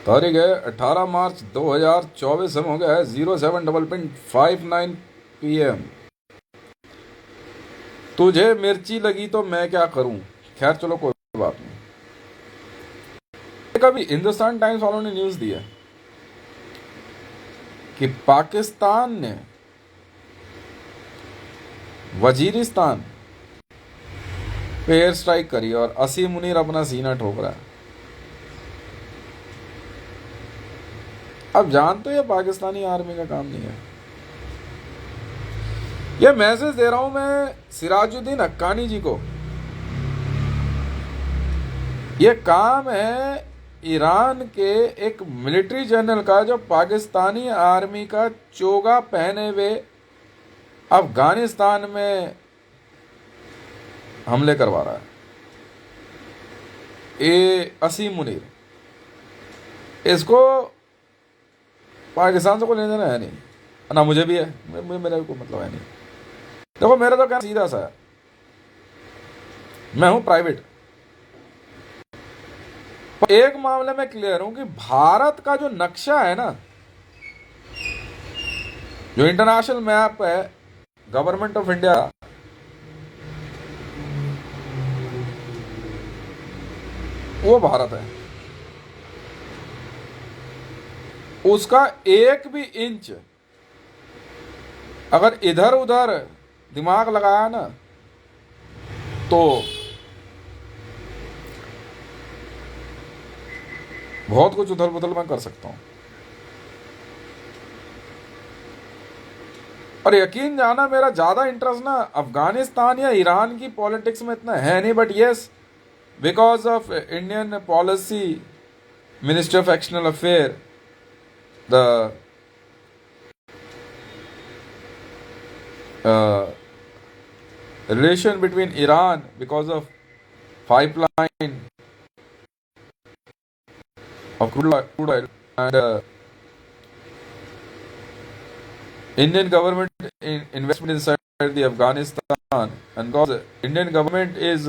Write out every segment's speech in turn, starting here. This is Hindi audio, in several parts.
तारीख है 18 मार्च 2024। हम हो गया है 07:59 PM। तुझे मिर्ची लगी तो मैं क्या करूं। खैर चलो कोई बात नहीं। कभी हिंदुस्तान टाइम्स वालों ने न्यूज दिया कि पाकिस्तान ने वजीरिस्तान पे एयर स्ट्राइक करी और असीम मुनीर अपना सीना ठोक रहा है। अब जानते हो ये पाकिस्तानी आर्मी का काम नहीं है। ये मैसेज दे रहा हूं मैं सिराजुद्दीन हक्कानी जी को। ये काम है ईरान के एक मिलिट्री जनरल का जो पाकिस्तानी आर्मी का चोगा पहने हुए अफगानिस्तान में हमले करवा रहा है। ये असीम मुनीर, इसको पाकिस्तान से कोई लेना देना है नहीं, ना मुझे भी है, मेरा भी कोई मतलब है नहीं। देखो मेरा तो कहना सीधा सा है, मैं हूं प्राइवेट। पर एक मामले में क्लियर हूं कि भारत का जो नक्शा है ना, जो इंटरनेशनल मैप है गवर्नमेंट ऑफ इंडिया, वो भारत है। उसका एक भी इंच अगर इधर उधर दिमाग लगाया ना तो बहुत कुछ उधर पुथल मैं कर सकता हूं। और यकीन जाना मेरा ज्यादा इंटरेस्ट ना अफगानिस्तान या ईरान की पॉलिटिक्स में इतना है नहीं, but yes because of Indian policy, ministry of external affair, the relation between Iran because of pipeline of crude oil and Indian government investment inside the Afghanistan, and because Indian government is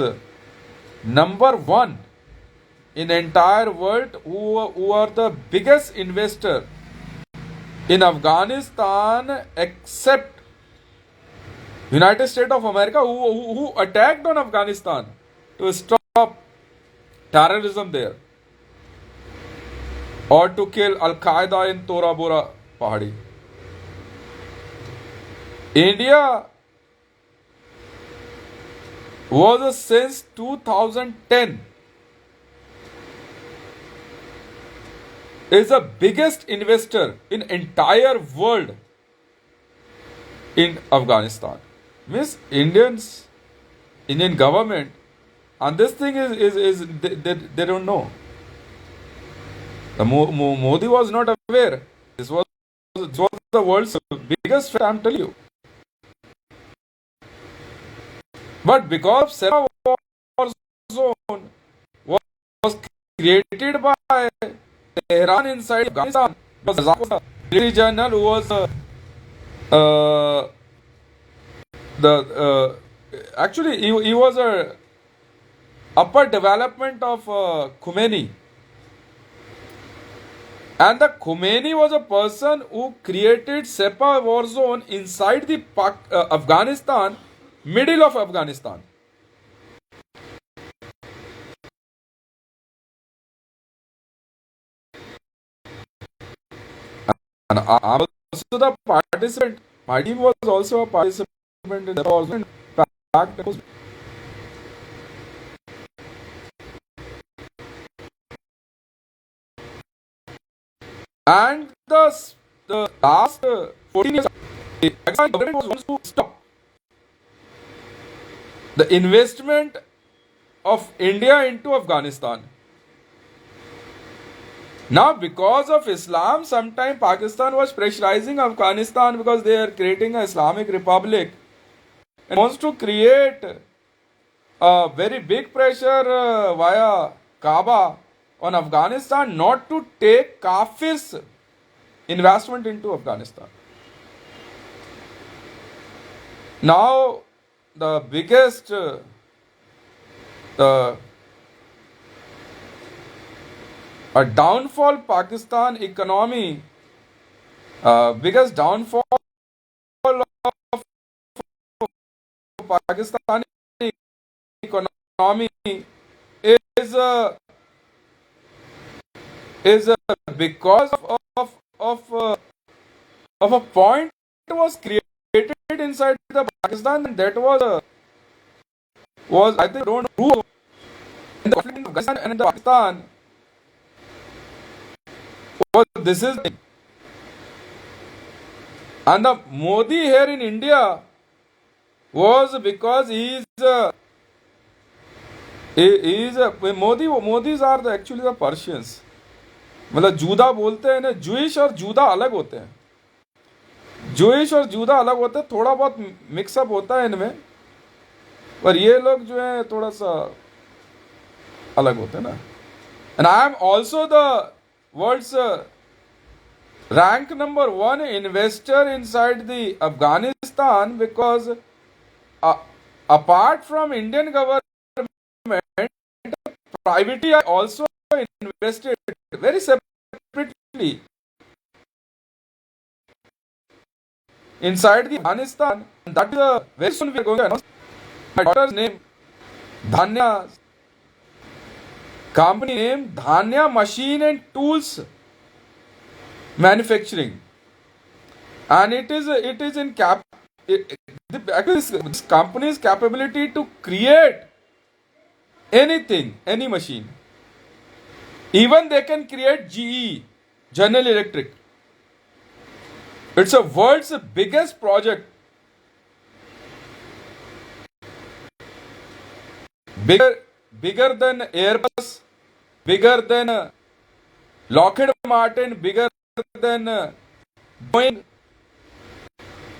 number one in entire world who are the biggest investor in Afghanistan except United States of America who attacked on Afghanistan to stop terrorism there or to kill Al-Qaeda in Tora Bora Pahadi. India was since 2010 is the biggest investor in entire world in Afghanistan. Means Indian government, and this thing is they don't know. The Modi was not aware. This was the world's biggest threat, I'm telling you. But because Sepah war zone was created by Tehran inside Afghanistan, the military general who was actually he was a upper development of Khomeini, and the Khomeini was a person who created Sepah war zone inside the Afghanistan, middle of Afghanistan. And I was also the participant. My team was also a participant in the also. In fact, and the last 14 years, the Pakistan government was also to stop the investment of India into Afghanistan. Now, because of Islam, sometime Pakistan was pressurizing Afghanistan because they are creating an Islamic Republic and wants to create a very big pressure via Kaaba on Afghanistan not to take Kafir's investment into Afghanistan. Now, the biggest a downfall Pakistan economy, biggest downfall of Pakistan economy is because of a point was created inside the Pakistan, and that was I think don't know in the conflict in Afghanistan and in the Pakistan was this is, and the Modi here in India was because Modis are actually the Persians. मतलब जूदा बोलते हैं ना, जूइश और जूदा अलग होते हैं, जूइश और जूदा अलग होते हैं, थोड़ा बहुत मिक्सअप होता है इनमें, पर ये लोग जो है थोड़ा सा अलग होते हैं ना. And I am also the world's rank number 1 investor inside the Afghanistan because apart from Indian government, privately I also invested very separately inside the Afghanistan. That is very soon we are going to announce my daughter's name, Dhanya, company name Dhanya Machine and Tools Manufacturing, and it is in this company's capability to create anything, any machine. Even they can create GE, General Electric. It's a world's biggest project, bigger than Airbus, bigger than Lockheed Martin, bigger than Boeing,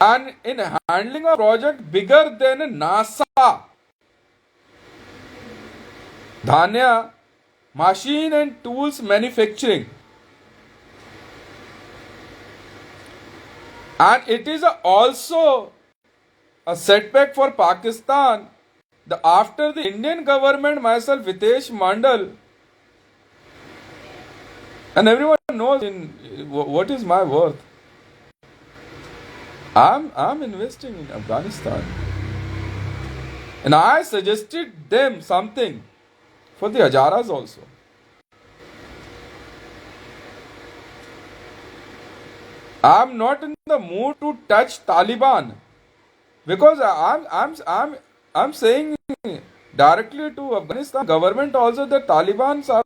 and in handling a project bigger than NASA. Dhanya Machine and Tools Manufacturing, and it is also a setback for Pakistan. After the Indian government, myself Hitesh Mandal, and everyone knows what is my worth. I'm investing in Afghanistan, and I suggested them something for the Hazaras also. I'm not in the mood to touch Taliban because I'm saying directly to Afghanistan government also that Taliban are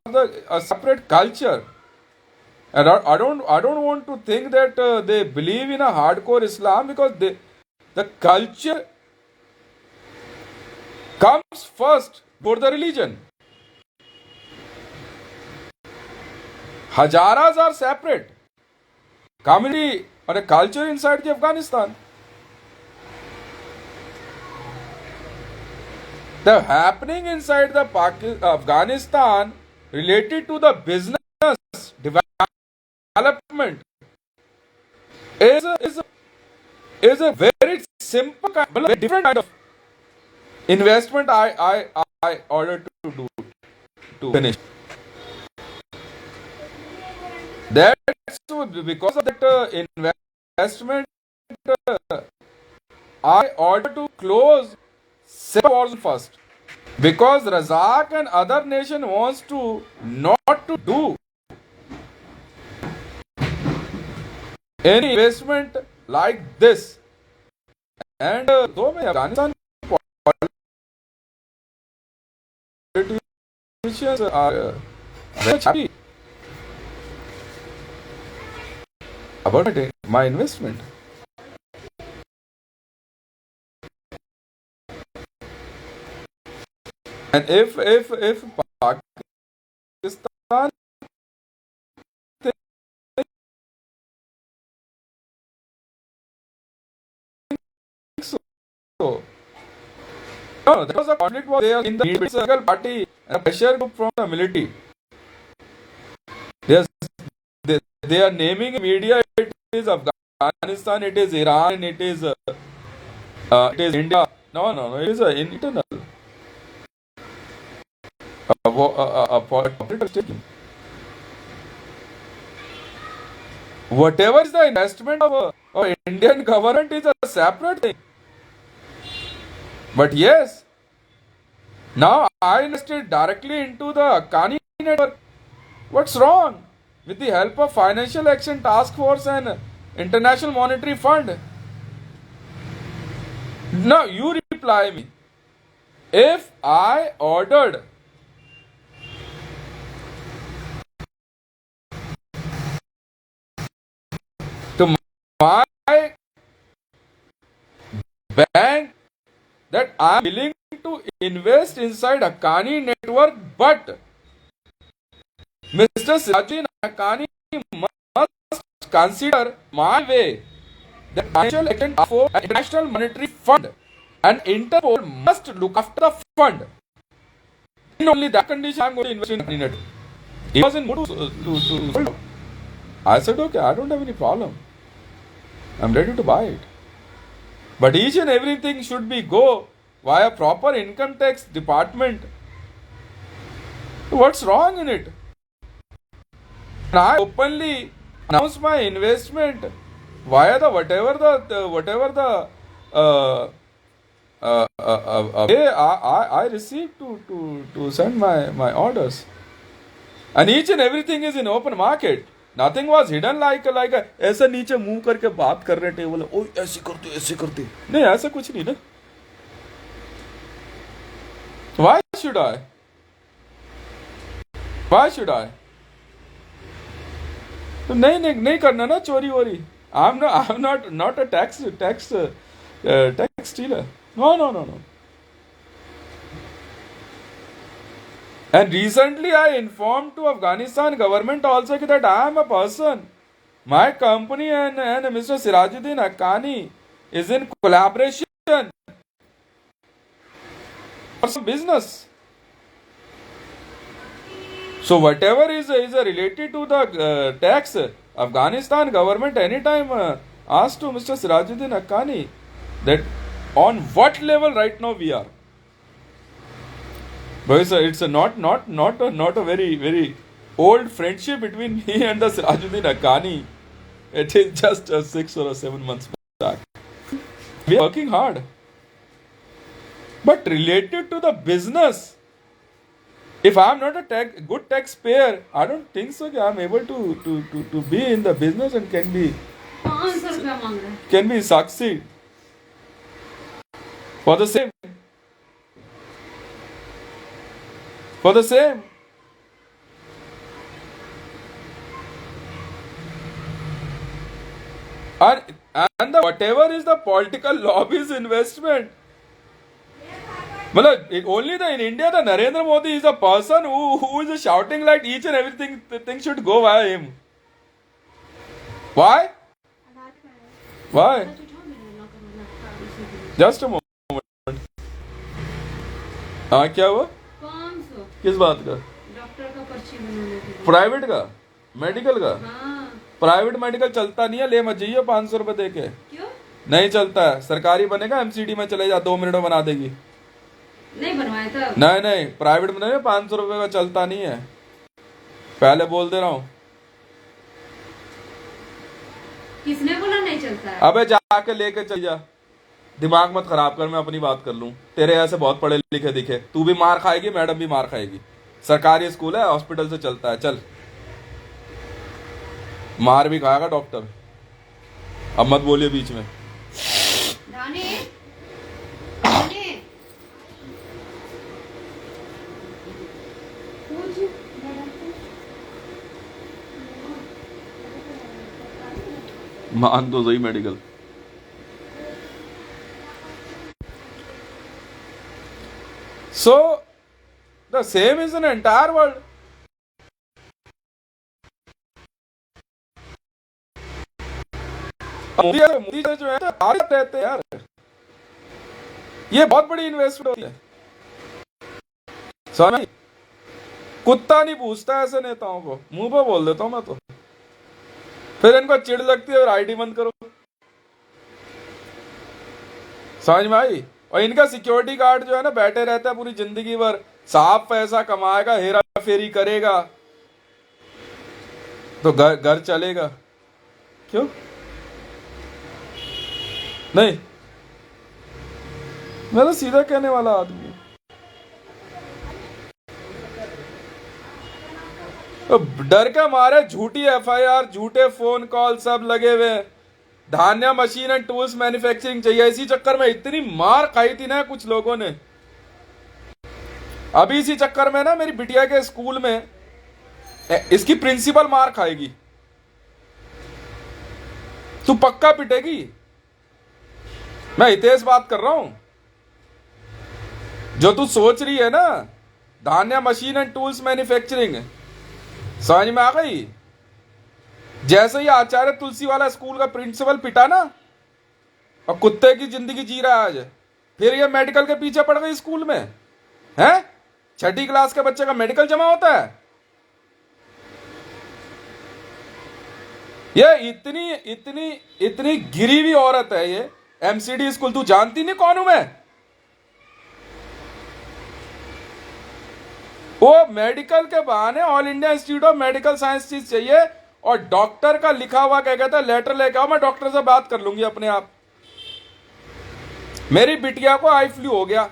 a separate culture. And I don't want to think that they believe in a hardcore Islam, because the culture comes first for the religion. Hazaras are separate community or a culture inside the Afghanistan. The happening inside the Afghanistan related to the business development is a very simple very different kind of investment I ordered to do to finish. That's because of that investment I ordered to close 7 wars first, because Razak and other nation wants to not to do any investment like this, and though many Afghanistan politicians are very happy about my investment. And if Pakistan thinks so, no, there was a conflict was there in the political party and a pressure group from the military. They are naming in media it is Afghanistan, it is Iran, it is India. No, it is an internal political statement. Whatever is the investment of Indian government is a separate thing. But yes, now I invested directly into the Akani network. What's wrong? With the help of Financial Action Task Force and International Monetary Fund. Now you reply me. If I ordered to my bank that I am willing to invest inside Akani network, but Mr. Sirajin Akani must consider my way. The Financial Action Task Force and International Monetary Fund and Interpol must look after the fund. In only that condition, I am going to invest in Akani network. He was in mood to. I said, okay, I don't have any problem. I'm ready to buy it. But each and everything should be go via proper income tax department. What's wrong in it? And I openly announce my investment via the whatever the way I received to send my orders. And each and everything is in open market. Nothing was hidden like ऐसा नीचे मुंह करके बात कर रहे टेबल ओ ऐसे करते नहीं ऐसा कुछ नहीं ना. Why should I? Why should I? तो नहीं करना ना चोरी वोरी. I'm not a tax stealer. No. And recently I informed to Afghanistan government also that I am a person. My company and Mr. Sirajuddin Haqqani is in collaboration for some business. So whatever is related to the tax, Afghanistan government anytime asked to Mr. Sirajuddin Haqqani that on what level right now we are. Because it's not a very old friendship between me and the Sirajuddin Haqqani. It is just 6 or 7 months back. We are working hard. But related to the business, if I am not a good taxpayer, I don't think so that I am able to be in the business and can be succeed. For the same. And whatever is the political lobby's investment. Only in India, the Narendra Modi is a person who is shouting like each and everything thing should go via him. Why? Just a moment. हाँ क्या हुआ? किस बात का? डॉक्टर का पर्ची बनाने के लिए. प्राइवेट का? मेडिकल का? हाँ. प्राइवेट मेडिकल चलता नहीं है, ले मत जाइए 500 रुपए दे के. क्यों? नहीं चलता है. सरकारी बनेगा एमसीडी में चले जा 2 मिनट में बना देगी. नहीं बनवाए तब. नहीं प्राइवेट में 500 रुपए का चलता नहीं है, पहले बोल दे रहा हूँ. किसने बोला नहीं चलता है? अबे जाके लेके चल जा, दिमाग मत खराब कर, मैं अपनी बात कर लूं. तेरे ऐसे बहुत पढ़े लिखे दिखे, तू भी मार खाएगी, मैडम भी मार खाएगी. सरकारी स्कूल है, हॉस्पिटल से चलता है. चल, मार भी खाएगा डॉक्टर. अब मत बोलिए बीच में. मान तो सही medical. So the same is in the entire world. Modi जो है रहते हैं यार, ये बहुत बड़ी इन्वेस्टमेंट होती है. समझ, कुत्ता नहीं पूछता ऐसे नेताओं को, मुंह पे बोल देता हूं मैं तो. फिर इनको चिढ़ लगती है और आईडी बंद करो. समझ में आई? और इनका सिक्योरिटी गार्ड जो है ना बैठे रहता है पूरी जिंदगी भर, साफ पैसा कमाएगा, हेरा फेरी करेगा तो घर चलेगा. क्यों नहीं? मैं तो सीधा कहने वाला आदमी हूं। तो डर के मारे झूठी एफआईआर, झूठे फोन कॉल सब लगे हुए हैं। धान्या मशीन एंड टूल्स मैन्युफैक्चरिंग चाहिए, इसी चक्कर में इतनी मार खाई थी ना कुछ लोगों ने। अभी इसी चक्कर में ना मेरी बिटिया के स्कूल में इसकी प्रिंसिपल मार खाएगी। तू पक्का पिटेगी, मैं हितेश बात कर रहा हूं। जो तू सोच रही है ना धान्या मशीन एंड टूल्स मैन्युफैक्चरिंग, समझ में आ गई? जैसे ही आचार्य तुलसी वाला स्कूल का प्रिंसिपल पिटा ना और कुत्ते की जिंदगी जी रहा है आज, फिर ये मेडिकल के पीछे पड़ गई स्कूल में। हैं? छठी क्लास के बच्चे का मेडिकल जमा होता है। ये इतनी इतनी इतनी गिरी हुई औरत है ये। एमसीडी स्कूल, तू जानती नहीं कौन हूं मैं? वो मेडिकल के बहाने all India institute of medical science चीज चाहिए और डॉक्टर का लिखा हुआ क्या कहता है लेटर लेके आओ, मैं डॉक्टर से बात कर लूंगी अपने आप। मेरी बिटिया को आई फ्लू हो गया,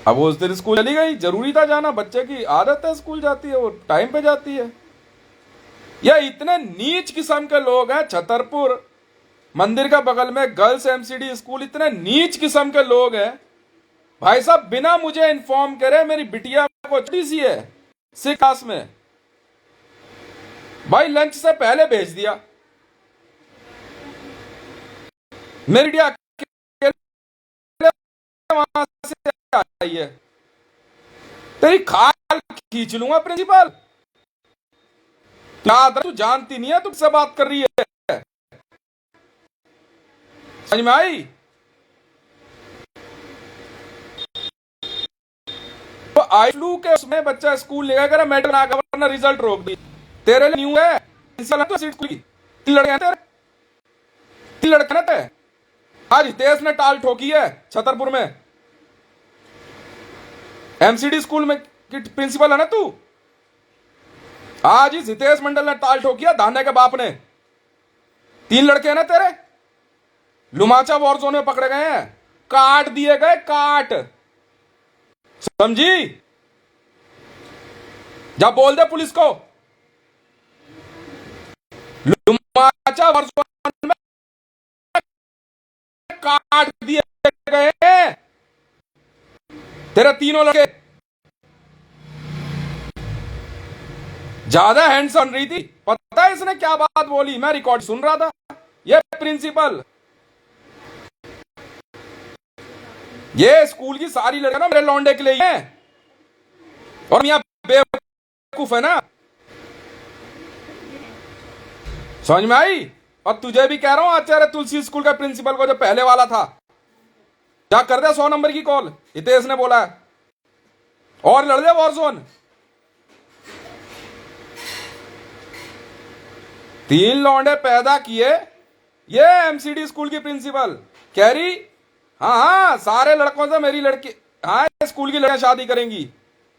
अब वो उस दिन स्कूल चली गई, जरूरी था जाना, बच्चे की आदत है स्कूल जाती है, वो टाइम पे जाती है। या इतने नीच किस्म के लोग हैं छतरपुर मंदिर के बगल में गर्ल्स एमसीडी स्कूल, इतने नीच किस्म के लोग हैं भाई साहब, बिना मुझे इन्फॉर्म करे मेरी बिटिया को छोटी सी है 6 क्लास में, भाई लंच से पहले भेज दिया। मेरी बिटिया वहां से आई है, तेरी खाल खींच लूंगा प्रिंसिपल। तू जानती नहीं है, तुमसे बात कर रही है, समझ में आई? तो आई फ्लू के उसमें बच्चा स्कूल ले गया, मेडिकल आ गया, वरना रिजल्ट रोक दी। तेरे लिए न्यू है तीन लड़के हैं तेरे, 3 लड़के ना थे। आज हितेश ने टाल ठोकी है छतरपुर में, एमसीडी स्कूल में प्रिंसिपल है ना तू। आज इस हितेश मंडल ने टाल ठोकी है, धाने के बाप ने। 3 लड़के हैं ना तेरे, लुमाचा वॉर जोन में पकड़े गए हैं, काट दिए गए, काट, समझी? जा बोल दे पुलिस को, लुमाचा वॉर जोन में काट दिए गए तेरे 3 लड़के। ज्यादा हैंड्स बन रही थी, पता है इसने क्या बात बोली? मैं रिकॉर्ड सुन रहा था। ये प्रिंसिपल, ये स्कूल की सारी लड़कियां ना मेरे लौंडे के लिए हैं, और यहां बेवकूफ है ना, समझ में आई? और तुझे भी कह रहा हूं, आचार्य तुलसी स्कूल का प्रिंसिपल को जो पहले वाला था, क्या कर दे 100 नंबर की कॉल, हितेश ने बोला है, और लड़ दे वॉर जोन। 3 लौंडे पैदा किए, ये एमसीडी स्कूल की प्रिंसिपल कह रही हाँ सारे लड़कों से मेरी लड़की, हाँ स्कूल की लड़कियां शादी करेंगी।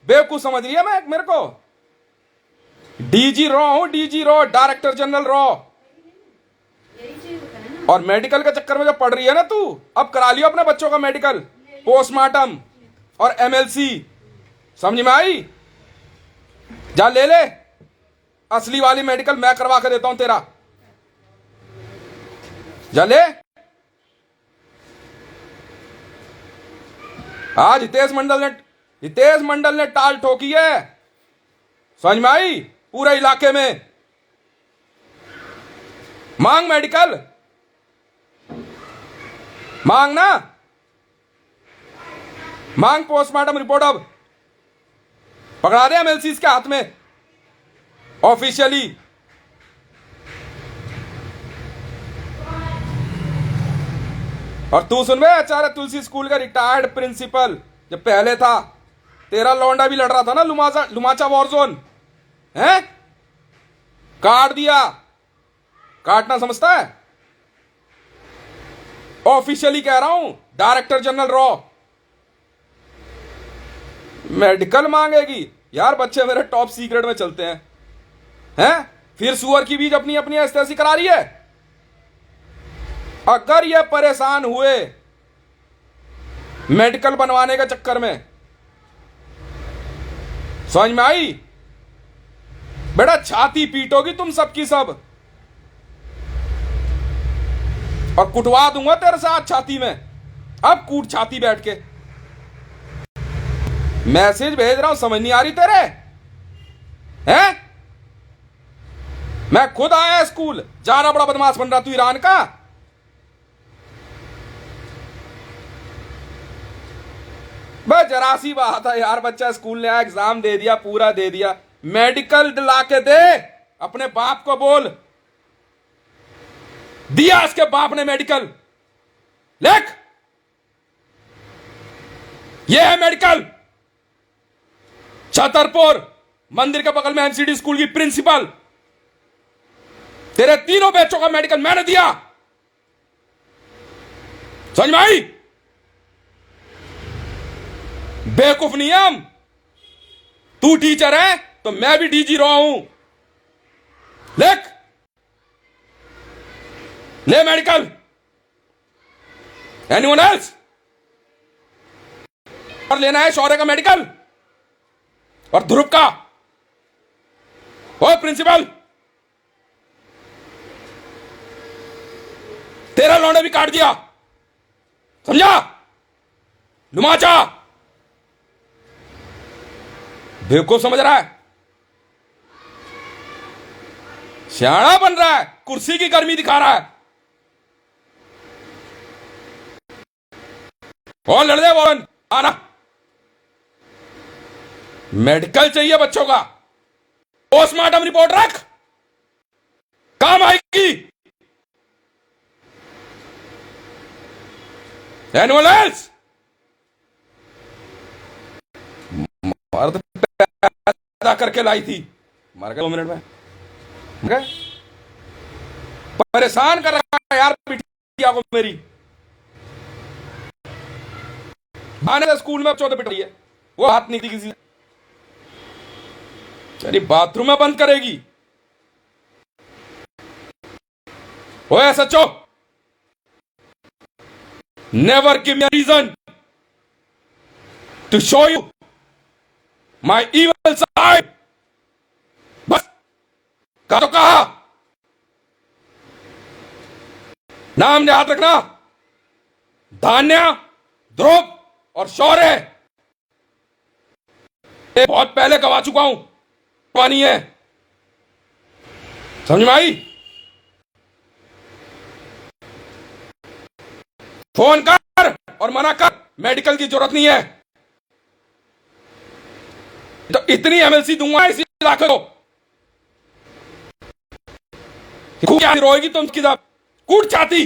बेवकूफ समझ रही है मैं मेरे को? डीजी रॉ हूं, DG raw, director general raw. और मेडिकल के चक्कर में जो पढ़ रही है ना तू, अब करा लियो अपने बच्चों का मेडिकल, पोस्टमार्टम और एमएलसी, समझ में आई? जा ले ले, असली वाली मेडिकल मैं करवा के देता हूं तेरा, जा ले। आज हितेश मंडल ने टाल ठोकी है, समझ में आई? पूरे इलाके में मांग मेडिकल, मांग ना, मांग पोस्टमार्टम रिपोर्ट, अब पकड़ा दे एमएलसी के हाथ में ऑफिशियली। और तू सुन बे, आचार्य तुलसी स्कूल का रिटायर्ड प्रिंसिपल जो पहले था, तेरा लौंडा भी लड़ रहा था ना लुमाचा वॉर जोन, हैं? काट दिया, काटना समझता है? ऑफिशियली कह रहा हूं, डायरेक्टर जनरल रॉ मेडिकल मांगेगी। यार बच्चे मेरे टॉप सीक्रेट में चलते हैं, हैं? फिर सुअर की बीज अपनी अपनी एस्थेसी करा रही है। अगर ये परेशान हुए मेडिकल बनवाने के चक्कर में, समझ में आई? बेटा छाती पीटोगी तुम सबकी सब, और कुटवा दूंगा तेरे साथ छाती में। अब कूट छाती बैठ के। मैसेज भेज रहा हूं, समझ नहीं आ रही तेरे? हैं? मैं खुद आया स्कूल, जा रहा बड़ा बदमाश बन रहा तू ईरान का। बस जरा सी बात है यार, बच्चा स्कूल ले आया, एग्जाम दे दिया, पूरा दे दिया, मेडिकल ला के दे। अपने बाप को बोल, दिया इसके बाप ने मेडिकल, लिख, ये है मेडिकल। छतरपुर मंदिर के बगल में एमसीडी स्कूल की प्रिंसिपल, तेरे तीनों बच्चों का मेडिकल मैंने दिया। समझ में आई? बेवकूफ नहीं है हम। तू टीचर है तो मैं भी डीजी रहा हूं। लिख, ले मेडिकल। Anyone else? और लेना है शौर्य का मेडिकल और ध्रुव का। ओ प्रिंसिपल, तेरा लौंडे भी काट दिया, समझा? लुमाचा बेवकूफ समझ रहा है, सियाना बन रहा है, कुर्सी की गर्मी दिखा रहा है। और लड़ दे वॉरन, आना। मेडिकल चाहिए बच्चों का, पोस्टमार्टम रिपोर्ट रख, काम आएगी। एनुअल हेल्थ मर्द पैदा करके लाई थी, मर गए 2 मिनट में। मर गए। परेशान कर रहा है यार बिटिया को मेरी। आने से स्कूल में 14 पिट रही है, वो हाथ नहीं थी किसी। चलिए बाथरूम में बंद करेगी। ओए सच्चो, never give me a reason to show you my evil side. बस कहा तो कहा, नाम याद रखना, धान्य, ध्रुव और शौर्य। बहुत पहले गवा चुका हूं, पानी है, समझ में आई? फोन कर और मना कर, मेडिकल की जरूरत नहीं है। तो इतनी एमएलसी दूंगा इसी इलाके को। क्या रोएगी तुम उसकी साथ, कूट चाहती।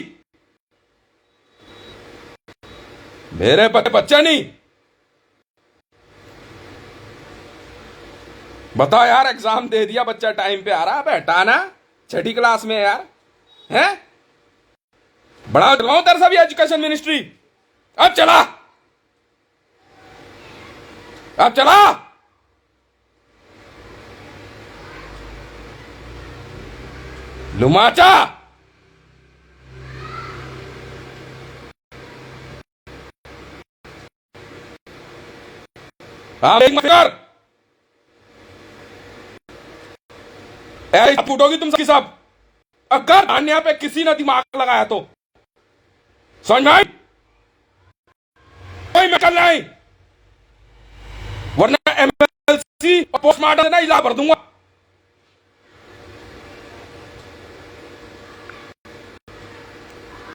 मेरे बच्चा नहीं। बता यार, एग्जाम दे दिया, बच्चा टाइम पे आ रहा है, बैठा ना 6ठी क्लास में यार, हैं? बड़ा चलाऊं तेरे सभी एजुकेशन मिनिस्ट्री। अब चला, अब चला। लुमाचा फूटोगी तुम सबकी सब, अगर अन्य पे किसी ने दिमाग लगाया तो। समझ में आई? कोई मेडिकल नहीं, वरना एमएलसी और पोस्टमार्टम ना इला भर दूंगा।